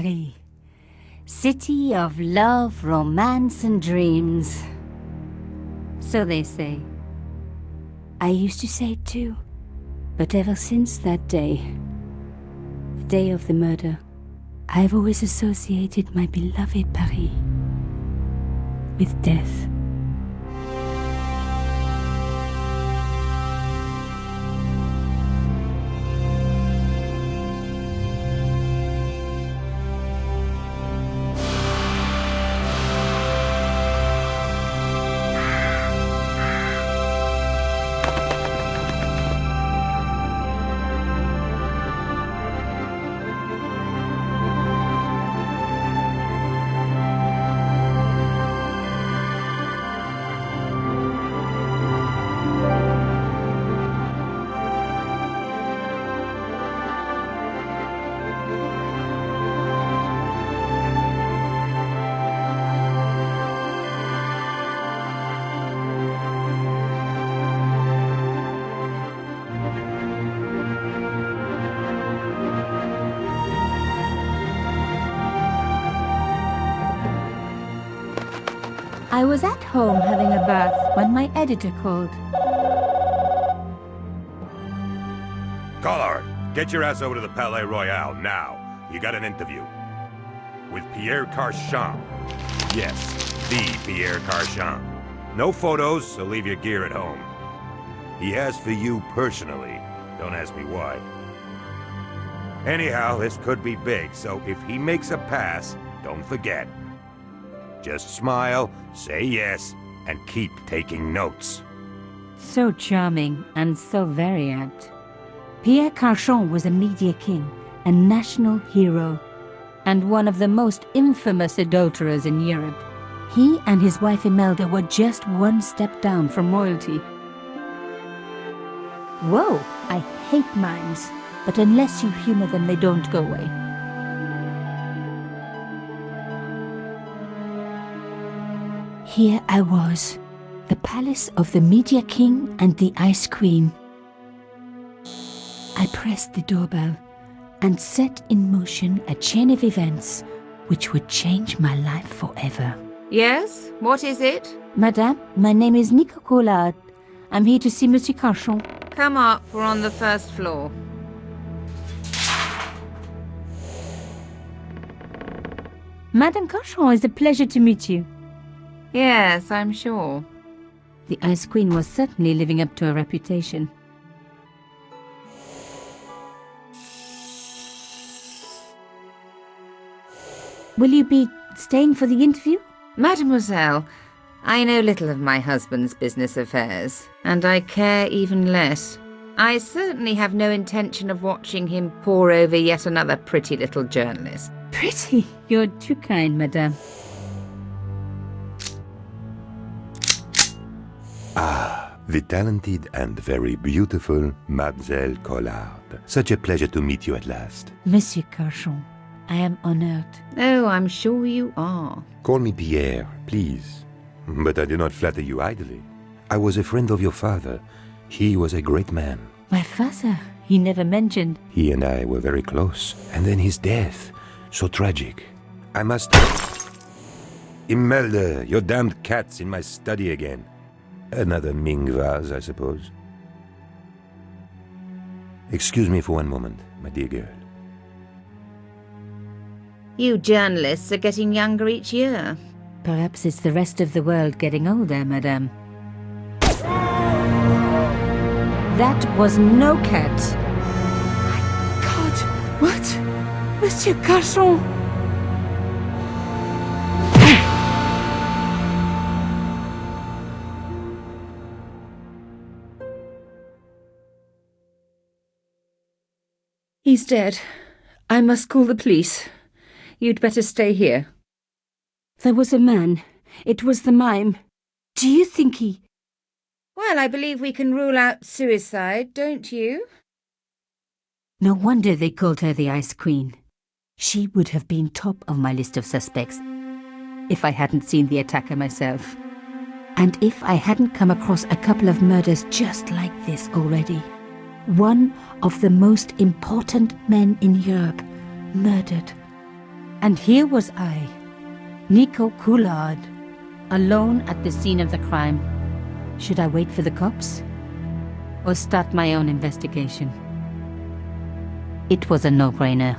Paris. City of love, romance, and dreams. So they say. I used to say it too. But ever since that day, the day of the murder, I've always associated my beloved Paris with death. I was at home having a bath when my editor called. Collard, get your ass over to the Palais Royal now. You got an interview. With Pierre Carchon. Yes, the Pierre Carchon. No photos, so leave your gear at home. He asked for you personally. Don't ask me why. Anyhow, this could be big, so if he makes a pass, don't forget. Just smile, say yes, and keep taking notes. So charming and so very apt. Pierre Carchon was a media king, a national hero, and one of the most infamous adulterers in Europe. He and his wife Imelda were just one step down from royalty. Whoa, I hate mimes, but unless you humor them, they don't go away. Here I was, the palace of the Media King and the Ice Queen. I pressed the doorbell and set in motion a chain of events which would change my life forever. Yes? What is it? Madame, my name is Nico Collard. I'm here to see Monsieur Carchon. Come up, we're on the first floor. Madame Carchon, it's a pleasure to meet you. Yes, I'm sure. The Ice Queen was certainly living up to her reputation. Will you be staying for the interview? Mademoiselle, I know little of my husband's business affairs, and I care even less. I certainly have no intention of watching him pore over yet another pretty little journalist. Pretty? You're too kind, madame. Ah, the talented and very beautiful Mademoiselle Collard. Such a pleasure to meet you at last. Monsieur Carchon, I am honored. Oh, I'm sure you are. Call me Pierre, please. But I do not flatter you idly. I was a friend of your father. He was a great man. My father? He never mentioned. He and I were very close. And then his death. So tragic. I must... Imelda, your damned cat's in my study again. Another Ming vase, I suppose. Excuse me for one moment, my dear girl. You journalists are getting younger each year. Perhaps it's the rest of the world getting older, madame. That was no cat. My God, what? Monsieur Carchon! He's dead. I must call the police. You'd better stay here. There was a man. It was the mime. Do you think he... Well, I believe we can rule out suicide, don't you? No wonder they called her the Ice Queen. She would have been top of my list of suspects if I hadn't seen the attacker myself. And if I hadn't come across a couple of murders just like this already. One of the most important men in Europe murdered. And here was I, Nico Coulard, alone at the scene of the crime. Should I wait for the cops? Or start my own investigation? It was a no-brainer.